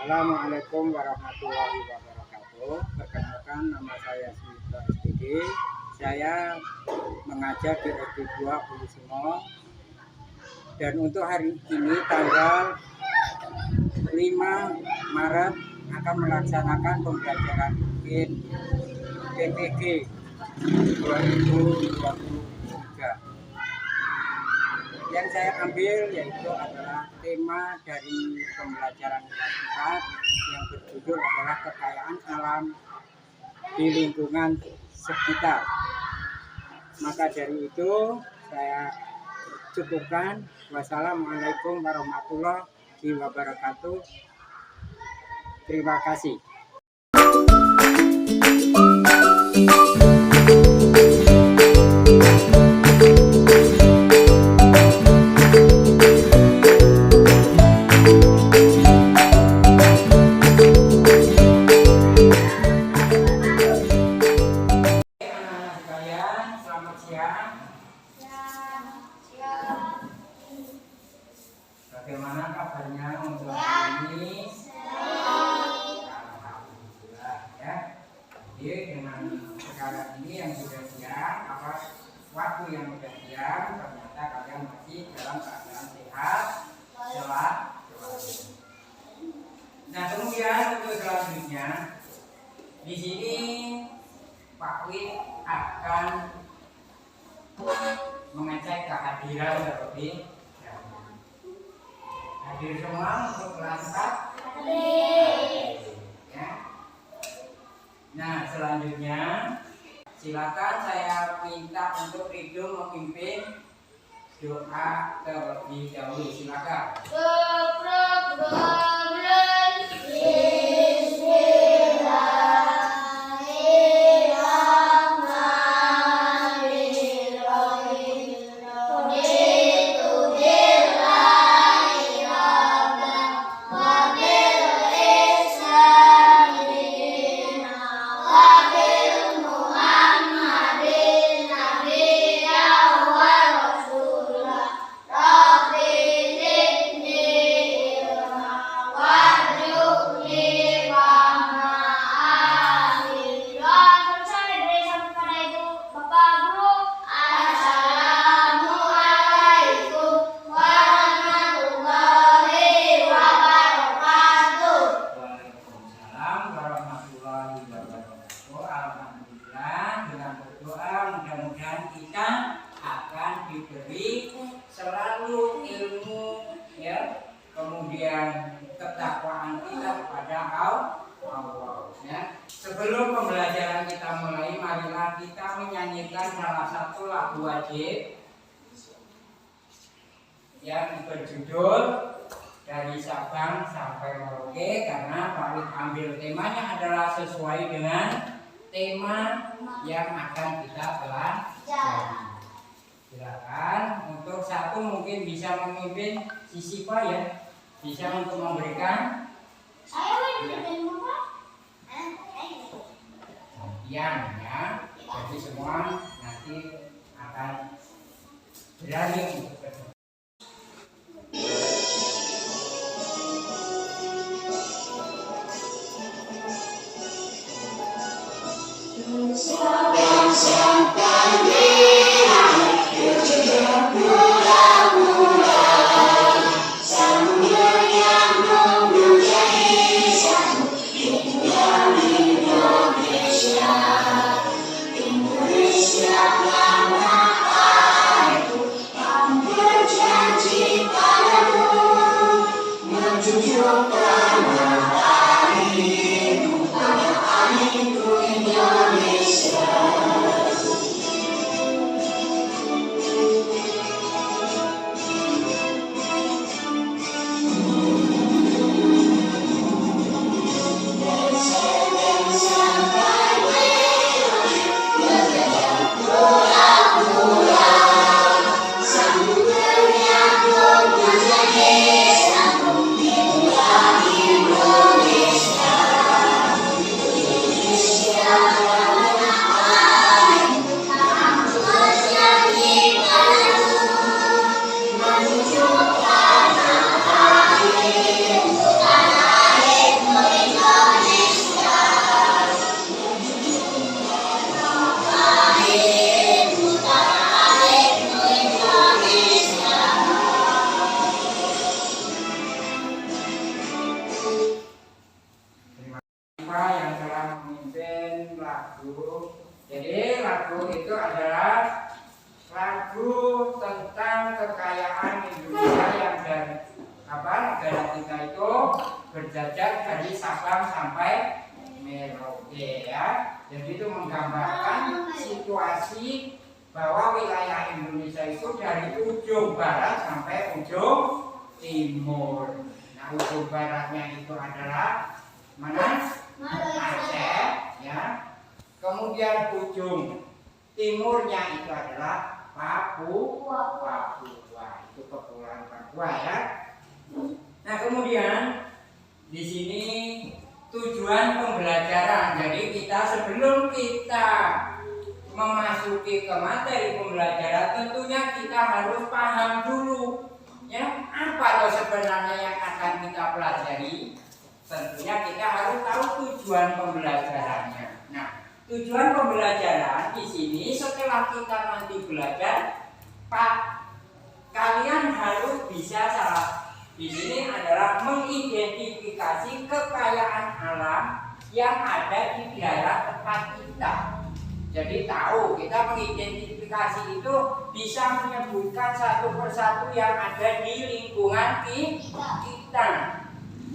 Assalamualaikum warahmatullahi wabarakatuh. Perkenalkan, nama saya Smita SPD. Saya mengajar di SD 2 Pulisimo. Dan untuk hari ini tanggal 5 Maret akan melaksanakan pembelajaran rutin PPG 2023. Yang saya ambil yaitu adalah tema dari pembelajaran kelas 4 yang berjudul adalah kekayaan alam di lingkungan sekitar. Maka dari itu saya cukupkan. Wassalamualaikum warahmatullahi wabarakatuh. Terima kasih. Bagaimana kabarnya untuk hari ini? Alhamdulillah ya. Jadi dengan sekarang ini yang sudah siang, waktu yang sudah siang, ternyata kalian masih dalam keadaan sehat, selamat. Nah kemudian untuk selanjutnya di sini Pak Wid akan mengecek kehadiran terlebih. Hadir semua untuk kelas 4? Ya. Nah selanjutnya silakan saya minta untuk Ridho memimpin doa terlebih dahulu. Silakan. Mudah-mudahan kita akan diberi selalu ilmu ya, kemudian ketakwaan kita kepada Allah ya. Sebelum pembelajaran kita mulai, marilah kita menyanyikan salah satu lagu wajib yang berjudul Dari Sabang Sampai Merauke, karena Pak Wid ambil temanya adalah sesuai dengan tema yang akan kita pelajari. Silakan untuk satu mungkin bisa memimpin Sisipa ya, bisa untuk memberikan. Kemudian ya, jadi semua nanti akan berani untuk bertemu. Indonesia, yang telah memimpin lagu. Jadi lagu itu adalah lagu tentang kekayaan Indonesia yang dari negara kita itu berjajah dari Sabang sampai Merauke ya. Jadi itu menggambarkan situasi bahwa wilayah Indonesia itu dari ujung barat sampai ujung timur. Nah, ujung baratnya itu adalah mana? Aceh ya. Kemudian ujung timurnya itu adalah Papua. Itu kepulauan Papua ya. Nah, kemudian di sini tujuan pembelajaran. Jadi kita sebelum kita memasuki ke materi pembelajaran, tentunya kita harus paham dulu ya, apa loh sebenarnya yang akan kita pelajari. Tentunya kita harus tahu tujuan pembelajarannya. Nah, tujuan pembelajaran di sini setelah kita nanti belajar, kalian harus bisa di sini adalah mengidentifikasi kekayaan alam yang ada di daerah tempat kita. Jadi tahu kita mengidentifikasi itu bisa menyebutkan satu persatu yang ada di lingkungan kita.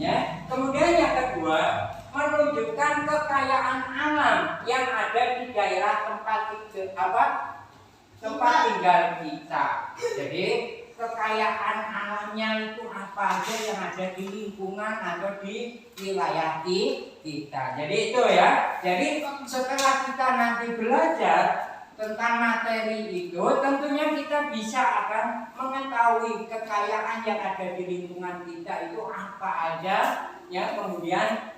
Ya. Kemudian yang kedua, menunjukkan kekayaan alam yang ada di daerah tempat tinggal kita. Jadi kekayaan alamnya itu apa aja yang ada di lingkungan atau di wilayah kita. Jadi itu ya. Jadi setelah kita nanti belajar tentang materi itu, tentunya kita bisa akan mengetahui kekayaan yang ada di lingkungan kita itu apa aja ya. Kemudian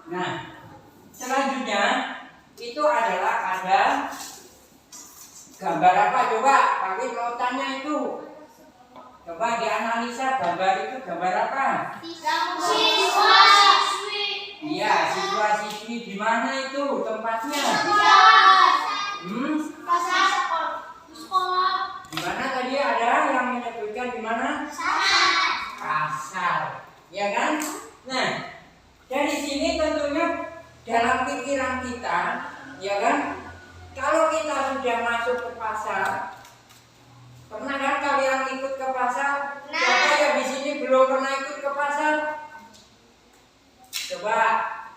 nah, selanjutnya itu adalah ada gambar apa? Coba Pak Wid mau tanya itu. Coba dianalisa gambar itu gambar apa? Siswa-siswi. Iya, siswa-siswi di mana itu tempatnya? Pasar sekolah. Di mana tadi ada yang menyebutkan di mana? Pasar. Ya kan? Nah, dari sini tentunya dalam pikiran kita, ya kan? Kalau kita sudah masuk ke pasar, pernah kan kalian ikut ke pasar? Siapa yang di sini belum pernah ikut ke pasar? Coba,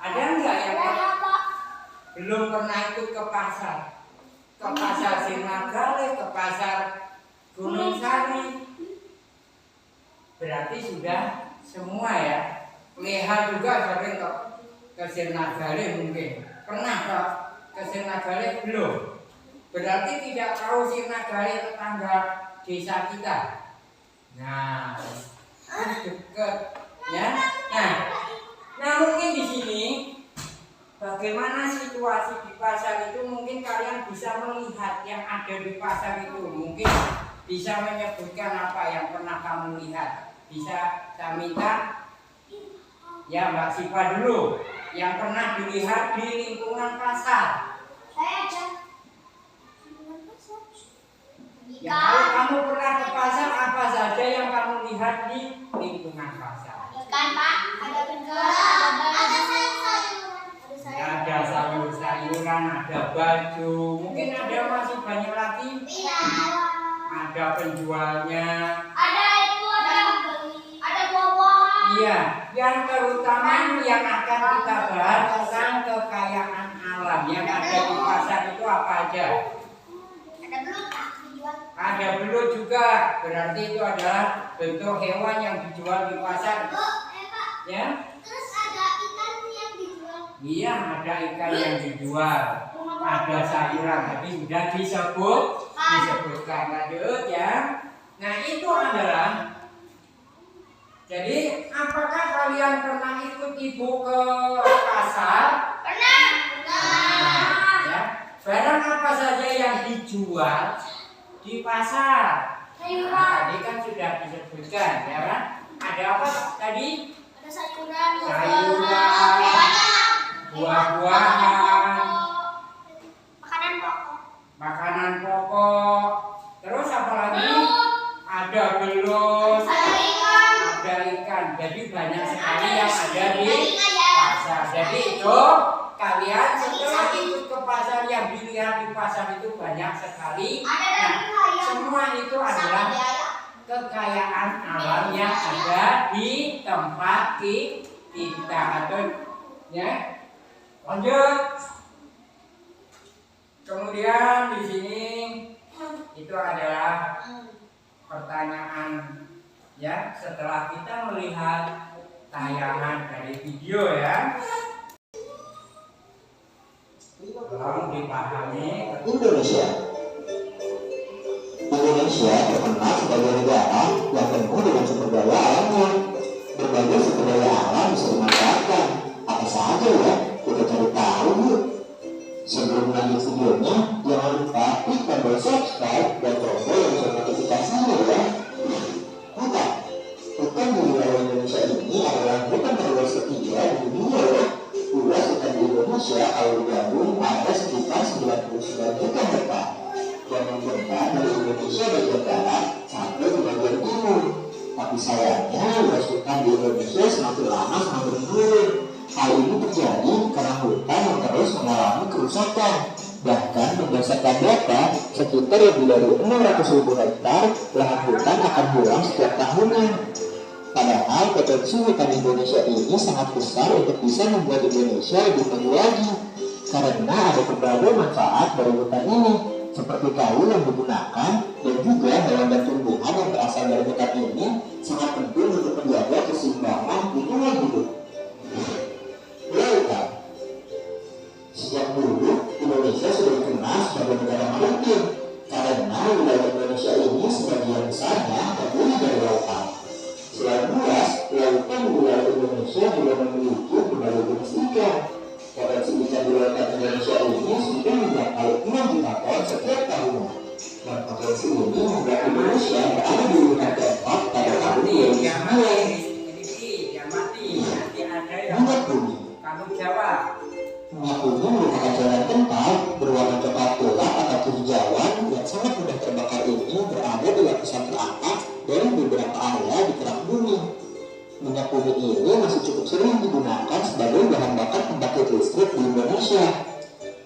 ada nggak yang belum pernah ikut ke pasar? Ke pasar Sirnagale, ke pasar Gunung Sari. Berarti sudah semua ya. Leha juga sering ke Sirnagale mungkin. Pernah ke Sirnagale belum? Berarti tidak tahu Sirnagale tetangga desa kita. Nah, dekat ya. Nah mungkin di sini bagaimana situasi di pasar itu, mungkin kalian bisa melihat yang ada di pasar itu. Mungkin bisa menyebutkan apa yang pernah kamu lihat. Bisa saya minta ya Mbak Siva dulu, yang pernah dilihat di lingkungan pasar. Saya ada. Ya, kalau kamu pernah ke pasar, apa saja yang kamu lihat di lingkungan pasar? Ikan, Pak. Ada penjualan, ada sayur-sayuran. Ada sayur-sayuran, ada baju. Mungkin ada masih banyak lagi. Iya. Ada penjualnya. Ada buah-buahan. Iya, yang terutama yang akan kita bahas tentang kekayaan alam yang ada di pasar itu apa aja? Ada belut, Pak, dijual. Ada belut juga, berarti itu adalah bentuk hewan yang dijual di pasar. Pak. Ya? Terus ada ikan yang dijual. Iya, ada ikan yang dijual. Ada sayuran, tadi sudah disebutkan. Lanjut ya. Nah itu adalah, jadi apakah kalian pernah ikut ibu ke pasar? Pernah. Ya. Barang apa saja yang dijual di pasar? Sayuran. Tadi kan sudah disebutkan, ya kan? Ada apa tadi? Ada sayuran. Buah-buahan, Makanan pokok. makanan pokok. Terus apa lagi? Belut. Ada belut, Ada ikan. ada ikan. Jadi banyak sekali yang ada di pasar. Jadi itu Oh, kalian setelah ikut ke pasar yang dilihat di pasar itu banyak sekali. Nah, semua itu adalah kekayaan alam yang ada di tempat kita atau ya. Lanjut. Kemudian di sini itu adalah pertanyaan ya setelah kita melihat tayangan dari video ya. Tolong dipahami. Indonesia terkenal sebagai negara yang penuh dengan sumber daya alamnya. Berbagai sumber daya alam bisa dimanfaatkan. Apa saja ya? Kita cari tahu yuk. Sebelum lanjut videonya, jangan lupa klik tombol subscribe dan tombol lonceng notifikasinya ya. Hutan di wilayah Indonesia ini adalah hutan terluas ketiga di dunia ya. Luas hutan di Indonesia kalau digabung ada sekitar 99 juta hektar yang membentang dari Indonesia bagian barat sampai ke bagian timur. Tapi sayangnya luas hutan di Indonesia semakin lama semakin menurun. Hal ini terjadi karena hutan yang terus mengalami kerusakan. Bahkan berdasarkan data, sekitar lebih dari 600.000 hektar lahan hutan akan hilang setiap tahunnya. Padahal potensi hutan Indonesia ini sangat besar untuk bisa membuat Indonesia lebih maju lagi. Karena ada berbagai manfaat dari hutan ini, seperti kayu yang digunakan dan juga hewan dan tumbuhan yang berasal dari hutan ini sangat penting untuk menjaga keseimbangan lingkungan hidup. Lautan. Sejak dulu, Indonesia sudah dikenal sebagai negara maritim karena wilayah Indonesia ini sebagian besarnya terdiri dari lautan. Selain luas, lautan di wilayah Indonesia juga memiliki berbagai jenis ikan. Potensi ikan di lautan Indonesia ini sudah mencapai 6 juta ton setiap tahunnya. Dan potensi ini membuat Indonesia berada di urutan keempat pada tahun 2009. Minyak bumi. Kamu jawab. Minyak bumi merupakan cairan kental berwarna coklat gelap atau kehijauan yang sangat mudah terbakar ini berada di lapisan teratas dari beberapa area di kerak bumi. Minyak bumi ini masih cukup sering digunakan sebagai bahan bakar pembangkit listrik di Indonesia.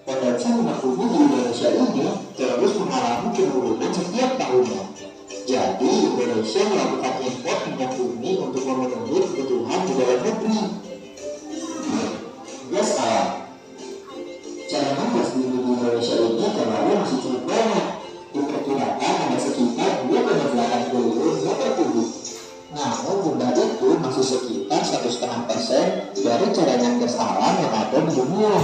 Potensi minyak bumi di Indonesia ini terus mengalami penurunan setiap tahunnya. Jadi Indonesia melakukan impor minyak bumi untuk memenuhi kebutuhan di dalam negeri. Gas alam. Cadangan gas bumi di Indonesia ini jumlahnya masih cukup banyak. Diperkirakan ada sekitar 2,8 triliun meter kubik. Namun jumlah itu masih sekitar 1,5% dari cadangan gas alam yang ada di dunia.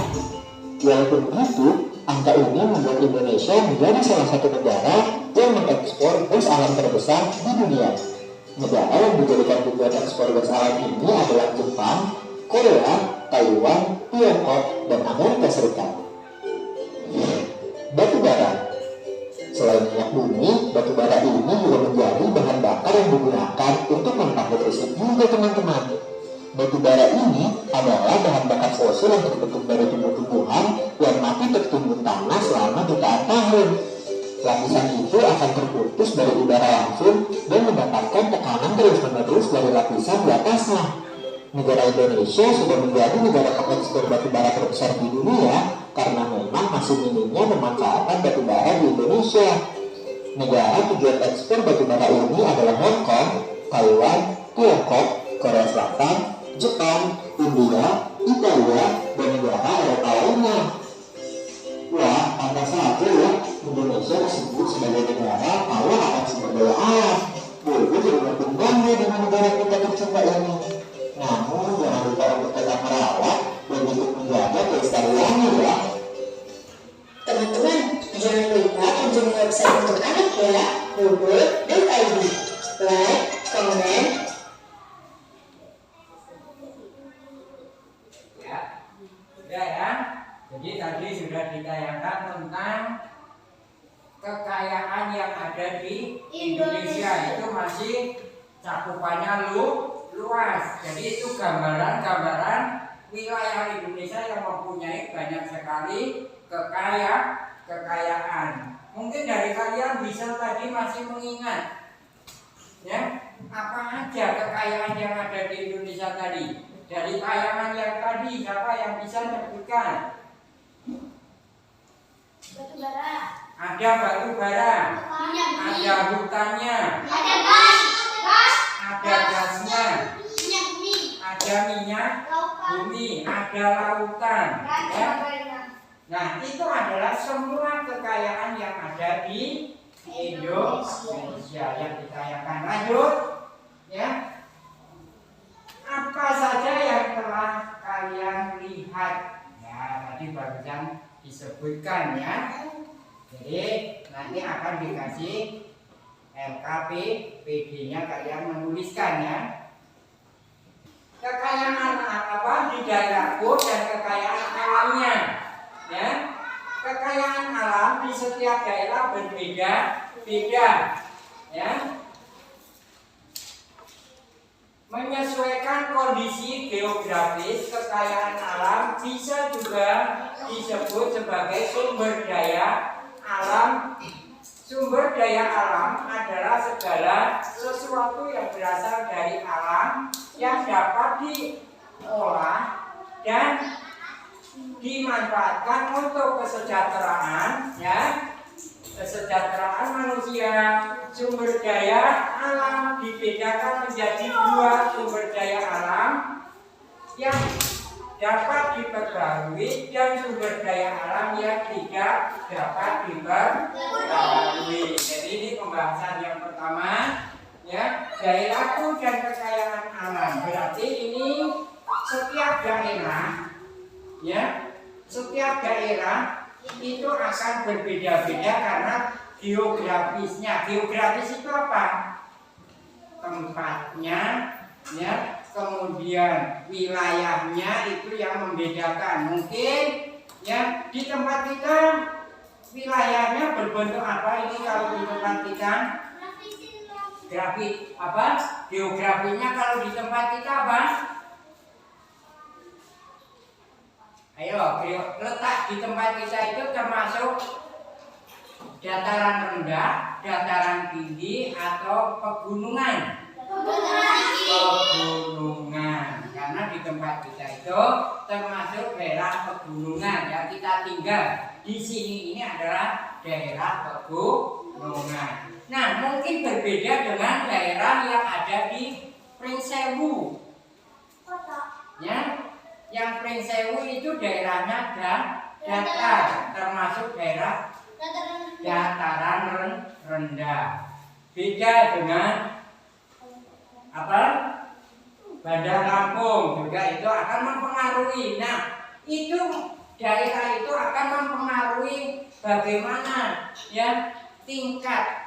Walaupun begitu, angka ini membuat Indonesia menjadi salah satu negara yang mengekspor gas alam terbesar di dunia. Negara yang dijadikan tujuan ekspor gas alam ini adalah Jepang, Korea, Taiwan, Tiongkok, dan Amerika Serikat. Batu bara. Selain minyak bumi, batu bara ini juga menjadi bahan bakar yang digunakan untuk membangkit listrik juga teman-teman. Batu bara ini adalah bahan bakar fosil yang terbentuk dari tumbuh-tumbuhan yang mati tertimbun tanah selama jutaan tahun. Lapisan itu akan terputus dari udara langsung dan mendapatkan tekanan terus-menerus dari lapisan di atasnya. Negara Indonesia sudah menjadi negara pengekspor batu bara terbesar di dunia karena memang masih minimnya pemanfaatan batu bara di Indonesia. Negara tujuan ekspor batu bara ini adalah Hong Kong, Taiwan, Tiongkok, Korea Selatan, Jepang, India, Italia, dan negara Eropa lainnya. Wah, pantas saja ya, Indonesia disebut sebagai negara kaya akan sumber daya alam. Boleh jadi makin bangga dengan negara kita tercinta ini. Namun jangan lupa untuk tetap merawat dan ikut menjaga kelestariannya ya. Teman-teman, jangan lupa kunjungi website untuk anak ya, bobo.id. Like, comment, ya. Jadi tadi sudah ditayangkan tentang kekayaan yang ada di Indonesia. Itu masih cakupannya luas. Jadi itu gambaran wilayah Indonesia yang mempunyai banyak sekali kekayaan. Mungkin dari kalian bisa tadi masih mengingat ya, apa aja kekayaan yang ada di Indonesia tadi. Dari tayangan yang tadi, siapa yang bisa menyebutkan? Batu bara. Ada batu bara, Minyak bumi. ada hutannya, Ada gas. Gas. ada gasnya, Minyak bumi. ada minyak Lautan. bumi, ada lautan. Dan Ya. sebagainya. Nah, itu adalah semua kekayaan yang ada di Indonesia yang ditayangkan. Lanjut, ya. Apa saja yang telah kalian lihat? Ya, tadi barusan disebutkan ya. Jadi nanti akan dikasih LKP, PD-nya kalian menuliskan ya. Kekayaan apa di daerahku dan kekayaan alamnya, ya. Kekayaan alam di setiap daerah berbeda-beda, ya. Menyesuaikan kondisi geografis, kekayaan alam bisa juga disebut sebagai sumber daya alam. Sumber daya alam adalah segala sesuatu yang berasal dari alam yang dapat diolah dan dimanfaatkan untuk kesejahteraan, ya, kesejahteraan manusia. Sumber daya alam dibedakan menjadi dua sumber daya alam yang dapat diperbarui dan sumber daya alam yang tidak dapat diperbarui. Jadi ini pembahasan yang pertama, ya, daerahku dan kekayaan alam. Berarti ini setiap daerah, ya, setiap daerah itu akan berbeda-beda karena geografisnya. Geografis itu apa? Tempatnya, ya, kemudian wilayahnya itu yang membedakan. Mungkin ya di tempat kita wilayahnya berbentuk apa ini kalau di tempat kita? Grafik apa? Geografinya kalau di tempat kita apa? Ayo, letak di tempat kita itu termasuk dataran rendah, dataran tinggi, atau pegunungan? Pegunungan. Karena di tempat kita itu termasuk daerah pegunungan yang kita tinggal. Di sini ini adalah daerah pegunungan. Nah, mungkin berbeda dengan daerah yang ada di Pringsewu. Ya, yang Pringsewu itu daerahnya datar, termasuk daerah dataran rendah. Beda dengan apa? Bandar Lampung juga itu akan mempengaruhi. Nah, itu daerah itu akan mempengaruhi bagaimana ya tingkat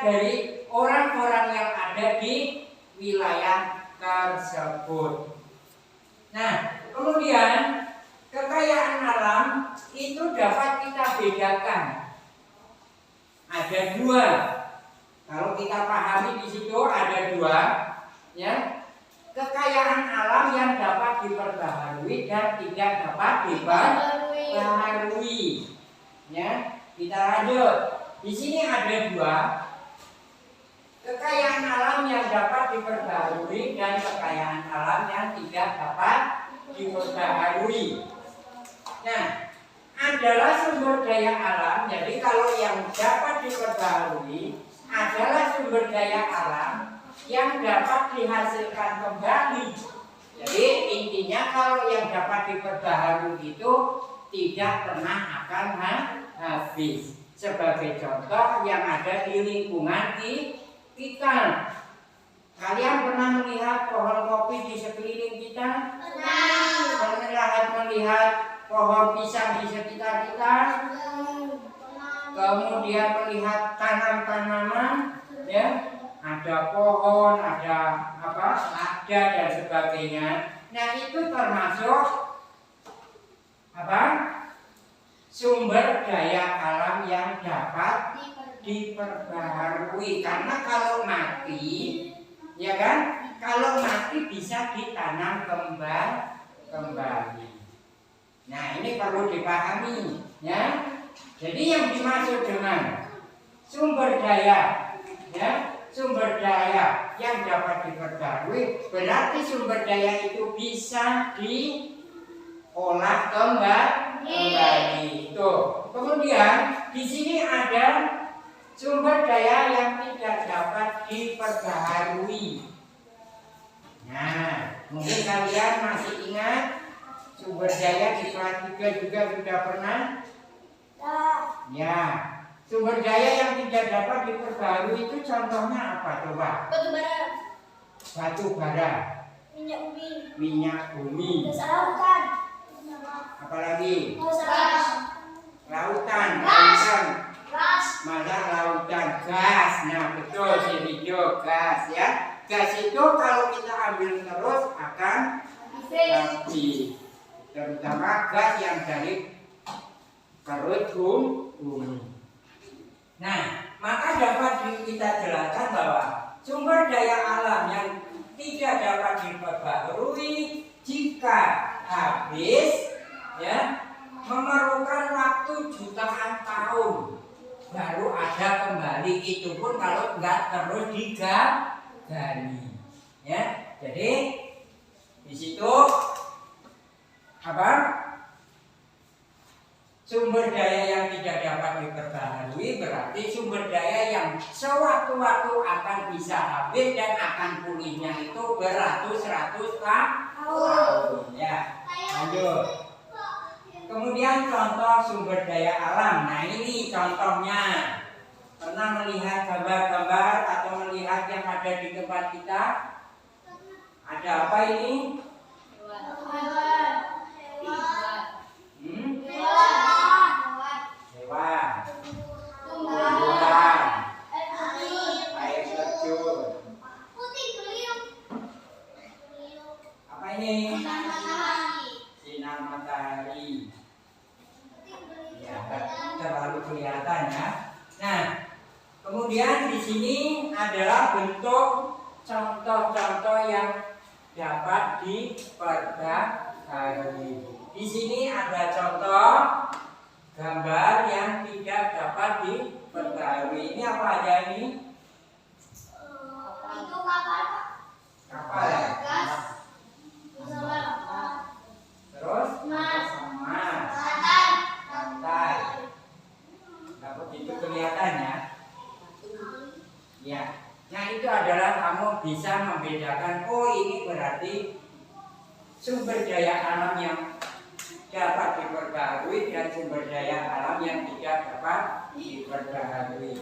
dari orang-orang yang ada di wilayah tersebut. Nah, kemudian kekayaan alam itu dapat kita bedakan. Ada dua. Kalau kita pahami di situ ada dua, ya. Kekayaan alam yang dapat diperbaharui dan tidak dapat diperbaharui. Ya, kita lanjut. Di sini ada dua. Kekayaan alam yang dapat diperbaharui dan kekayaan alam yang tidak dapat diperbaharui. Nah, adalah sumber daya alam. Jadi kalau yang dapat diperbaharui adalah sumber daya alam yang dapat dihasilkan kembali. Jadi intinya kalau yang dapat diperbaharui itu tidak pernah akan habis. Sebagai contoh yang ada di lingkungan kita. Kalian pernah melihat pohon kopi di sekeliling kita? Pernah melihat pohon pisang di sekitar kita? Kemudian melihat tanam-tanaman, ya, ada pohon, ada apa, ada dan sebagainya. Nah, itu termasuk apa? Sumber daya alam yang dapat diperbaharui. Karena kalau mati, ya kan? Kalau mati bisa ditanam kembali. Nah, ini perlu dipahami, ya. Jadi yang dimaksud dengan sumber daya, ya, sumber daya yang dapat diperbarui, berarti sumber daya itu bisa diolah kembali. Tuh. Kemudian di sini ada sumber daya yang tidak dapat diperbaharui. Nah, mungkin kalian masih ingat sumber daya di kelas 3 juga sudah pernah? Ya. Sumber daya yang tidak dapat diperbarui itu contohnya apa coba? Batu bara. Batu bara. Minyak bumi. Minyak bumi. Gas lautan. Apalagi? Gas. Lautan. Gas. Masa lautan gas. Nah betul si Rijo, gas ya. Gas itu kalau kita ambil terus akan habis. Terutama gas yang dari perut bumi. Nah, maka dapat kita jelaskan bahwa sumber daya alam yang tidak dapat diperbarui jika habis, ya, memerlukan waktu jutaan tahun baru ada kembali. Itu pun kalau nggak terus digali, ya. Jadi di situ apa? Sumber daya yang tidak dapat diperbarui berarti sumber daya yang sewaktu-waktu akan bisa habis dan akan pulihnya itu beratus-ratus tahun. Ya, lanjut. Kemudian contoh sumber daya alam. Nah ini contohnya. Pernah melihat gambar-gambar atau melihat yang ada di tempat kita? Ada apa ini? Hewan, tumbuhan, air terjun. Apa ini? Sinar matahari. Ya, terlalu kelihatan ya. Nah, kemudian di sini adalah bentuk contoh-contoh yang dapat diperbarui. Di sini ada contoh gambar yang tidak dapat diperbarui. Ini apa aja ini? Itu kapal. Kapal ya? Gas. Terus? Mas. Pantai. Nggak begitu kelihatan ya? Ya. Nah itu adalah kamu bisa membedakan. Oh ini berarti sumber daya alam yang dapat diperbarui dan sumber daya alam yang tidak dapat diperbarui.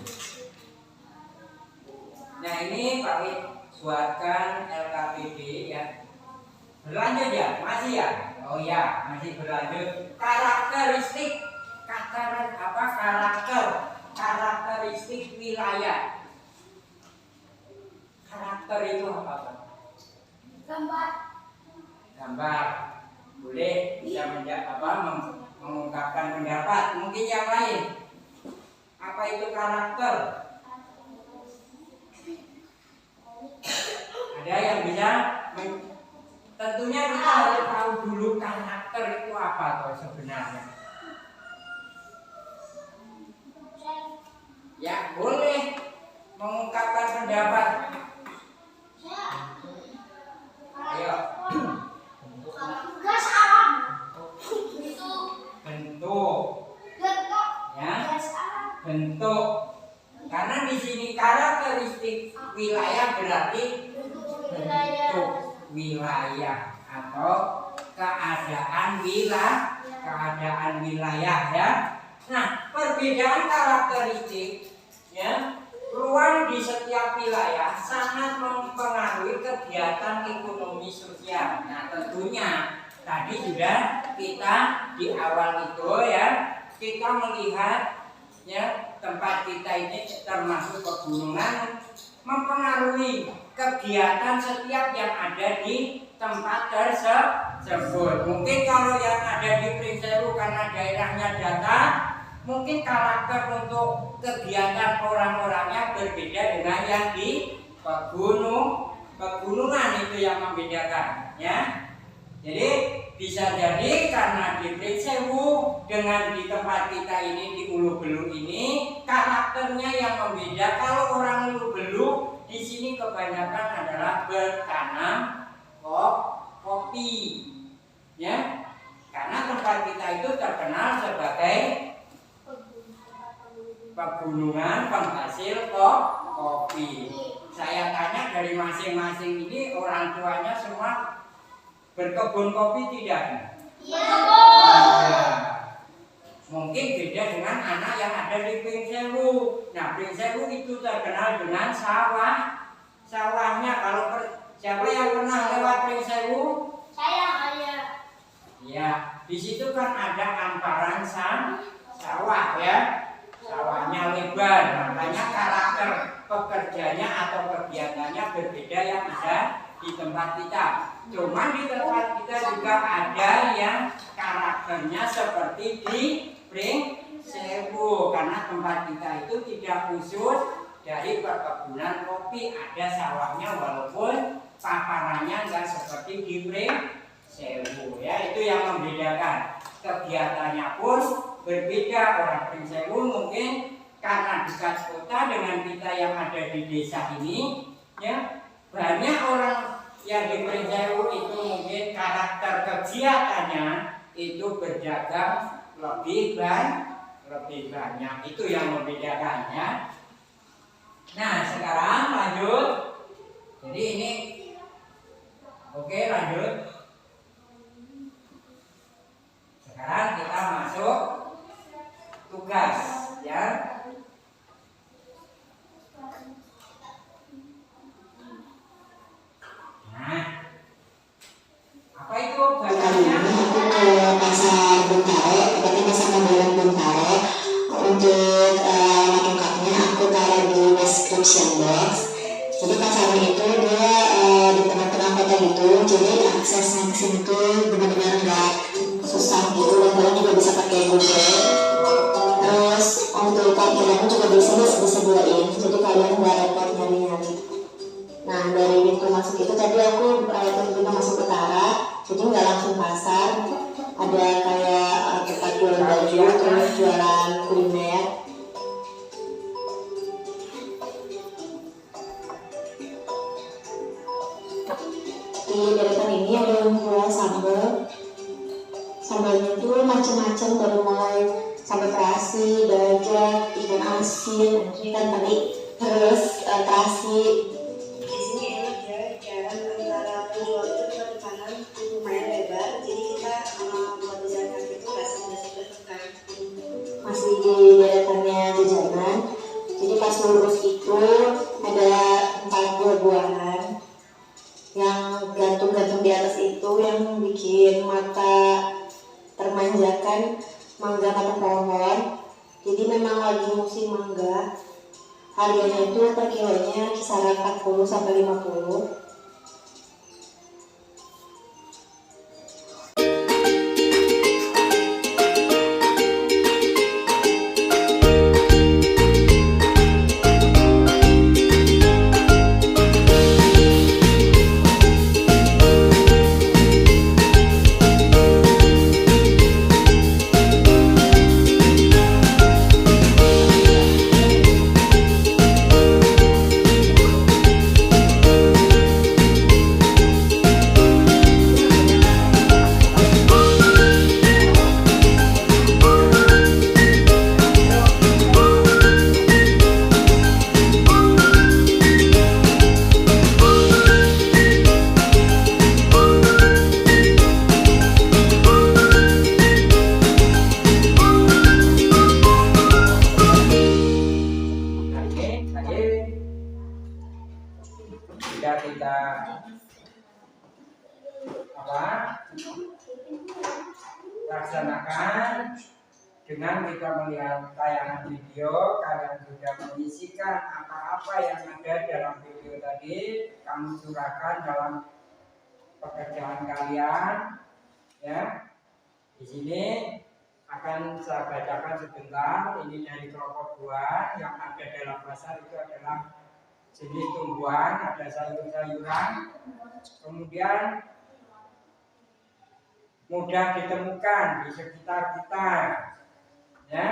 Nah ini Pak Wid buatkan LKPD ya. Berlanjut ya, masih ya? Oh ya, masih berlanjut. Karakteristik karakteristik wilayah. Karakter itu apa Pak? Gambar. Boleh bisa mengungkapkan pendapat. Mungkin yang lain. Apa itu karakter? Ada yang bisa? Tentunya kita harus tahu dulu karakter itu apa toh sebenarnya. Ya boleh mengungkapkan pendapat. Ayo. Gas alam. Bentuk. Ya. Bentuk. Karena di sini karakteristik wilayah berarti bentuk wilayah atau keadaan wilayah ya. Nah, perbedaan karakteristik ya, ruang di setiap wilayah sangat mempengaruhi kegiatan ekonomi sosial. Nah, tentunya tadi sudah kita di awal itu ya, kita melihat ya tempat kita ini termasuk pegunungan mempengaruhi kegiatan setiap yang ada di tempat tersebut. Mungkin kalau yang ada di Prinsewu karena daerahnya datar, mungkin karakter untuk kegiatan orang-orangnya berbeda dengan yang di pegunungan itu yang membedakan ya. Jadi bisa jadi karena di Prinsewu dengan di tempat kita ini di Ulu Belu ini karakternya yang membeda. Kalau orang Ulu Belu di sini kebanyakan adalah bertanam kopi, ya. Karena tempat kita itu terkenal sebagai pegunungan penghasil kopi. Saya tanya dari masing-masing ini orang tuanya semua berkebun kopi tidak? Nah, mungkin beda dengan anak yang ada di Pringsewu. Nah, Pringsewu itu terkenal dengan sawahnya. Kalau siapa yang pernah lewat Pringsewu? Saya, ayah. Ya, di situ kan ada hamparan sawah, ya. Sawahnya lebar, makanya karakter pekerjanya atau kegiatannya berbeda yang ada di tempat kita. Cuman di tempat kita juga ada yang karakternya seperti di Pringsewu, karena tempat kita itu tidak khusus dari perkebunan kopi, ada sawahnya walaupun paparannya nggak seperti di Pringsewu, ya. Itu yang membedakan. Kegiatannya pun berbeda. Orang Pringsewu mungkin karena dekat kota dengan kita yang ada di desa ini, ya, banyak orang yang di Pringsewu itu mungkin karakter kegiatannya itu berdagang lebih banyak. Itu yang membedakannya. Nah, sekarang lanjut. Jadi ini oke, lanjut. Sekarang kita masuk tugas, ya. Nah, apa itu Kali ini aku ke pasar Bintaro, tepatnya pasar modern Bintaro. Untuk lengkapnya aku taruh di description box. Jadi pasarnya itu dia di tengah-tengah kota gitu, jadi aksesnya ke sini tuh benar-benar nggak susah gitu, dan kalian juga bisa pakai Google. Terus untuk parkirannya juga disediain, jadi kalian nggak repot nyari-nyari. Nah, dari pintu masuk itu tadi aku pintu masuk utara, jadi nggak langsung pasar. Ada kayak tempat jual baju, terus jualan kuliner. Di deretan ini ada yang jual sambal. Sambalnya itu macam-macam, dari mulai sambal terasi, bajak, ikan asin, ikan tadi, terus terasi. Di sini enak ya, jalan antara penjual itu ke kanan lumayan lebar, jadi kita buat jalan kaki itu nggak sebentar masih di deretannya jajanan. Jadi pas lurus itu ada 4 buah-buahan yang gantung-gantung di atas itu yang bikin mata termanjakan, mangga mata pohon. Jadi memang lagi musim mangga. Harganya itu per kilonya kisaran 40 sampai 50. Sudah kita laksanakan dengan kita melihat tayangan video. Kalian sudah mengisikan apa-apa yang ada dalam video tadi, kamu curahkan dalam pekerjaan kalian, ya. Di sini akan saya bacakan sebentar. Ini dari kelompok 2 yang ada dalam pasar itu adalah jenis tumbuhan, ada sayur-sayuran, kemudian mudah ditemukan di sekitar kita, ya.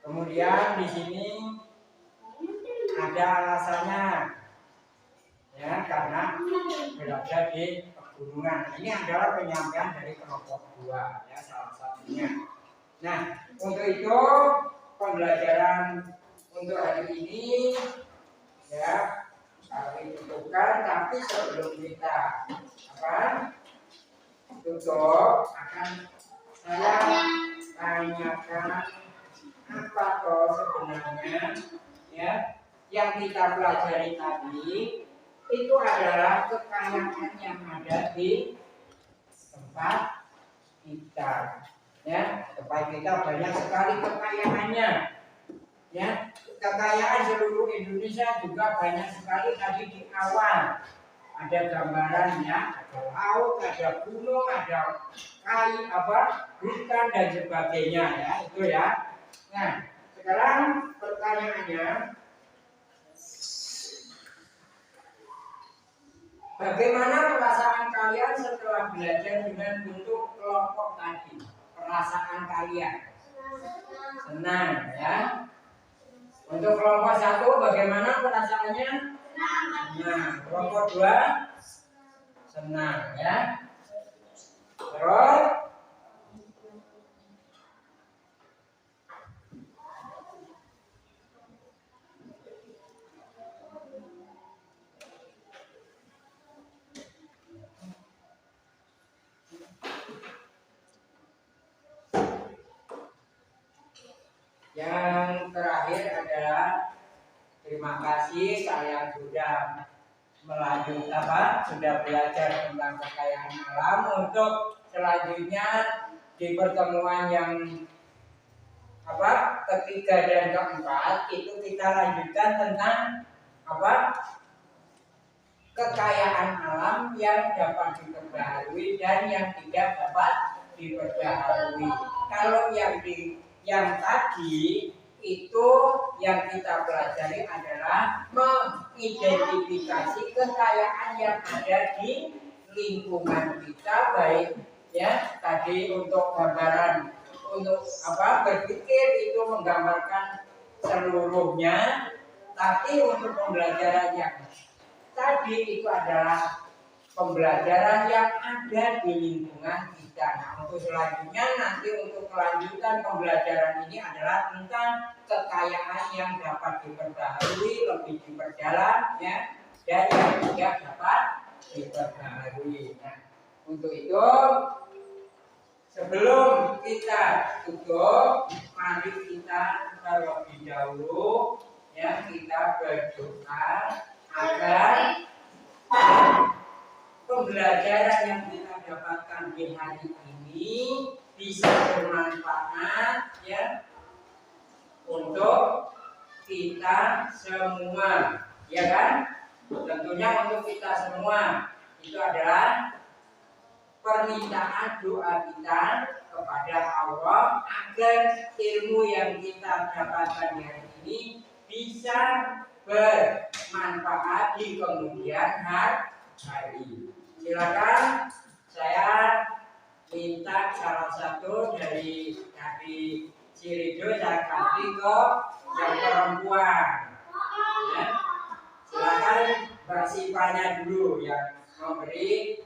Kemudian di sini ada alasannya, ya, karena berada di pegunungan. Ini adalah penyampaian dari kelompok 2, ya, salah satunya. Nah, untuk itu pembelajaran untuk hari ini, ya, kami tutupkan. Tapi sebelum kita tutup, akan saya tanyakan apa toh sebenarnya, ya, yang kita pelajari tadi itu adalah kekayaan yang ada di tempat kita, ya. Tempat kita banyak sekali kekayaannya, ya. Kekayaan seluruh Indonesia juga banyak sekali. Tadi di awal ada gambarannya, ada laut, ada gunung, ada hutan dan sebagainya, ya, itu ya. Nah, sekarang pertanyaannya, bagaimana perasaan kalian setelah belajar dengan bentuk kelompok tadi? Perasaan kalian? Senang, ya. Untuk kelompok 1 bagaimana perasaannya? Senang. Kelompok 2 senang, ya. Terus yang terakhir adalah terima kasih kalian sudah sudah belajar tentang kekayaan alam. Untuk selanjutnya di pertemuan yang ketiga dan keempat itu kita lanjutkan tentang kekayaan alam yang dapat diperbaharui dan yang tidak dapat diperbaharui. Kalau yang tadi itu yang kita pelajari adalah mengidentifikasi kekayaan yang ada di lingkungan kita, baik, ya, tadi untuk gambaran, untuk berpikir itu menggambarkan seluruhnya. Tapi untuk pembelajaran yang tadi itu adalah pembelajaran yang ada di lingkungan kita. Nah, untuk selanjutnya nanti untuk kelanjutan pembelajaran ini adalah tentang kekayaan yang dapat diperbaharui, lebih diperdalam, ya, dan yang tidak dapat diperbaharui. Nah, untuk itu sebelum kita tutup, mari kita terlebih dahulu, ya, kita berdoa agar pembelajaran yang kita dapatkan di hari ini bisa bermanfaat, ya, untuk kita semua, ya kan? Tentunya untuk kita semua. Itu adalah permintaan doa kita kepada Allah agar ilmu yang kita dapatkan di hari ini bisa bermanfaat di kemudian hari. Silakan saya minta salah satu dari Cirido saya kasih ke yang perempuan, ya. Silakan Mbak Sipanya dulu yang memberi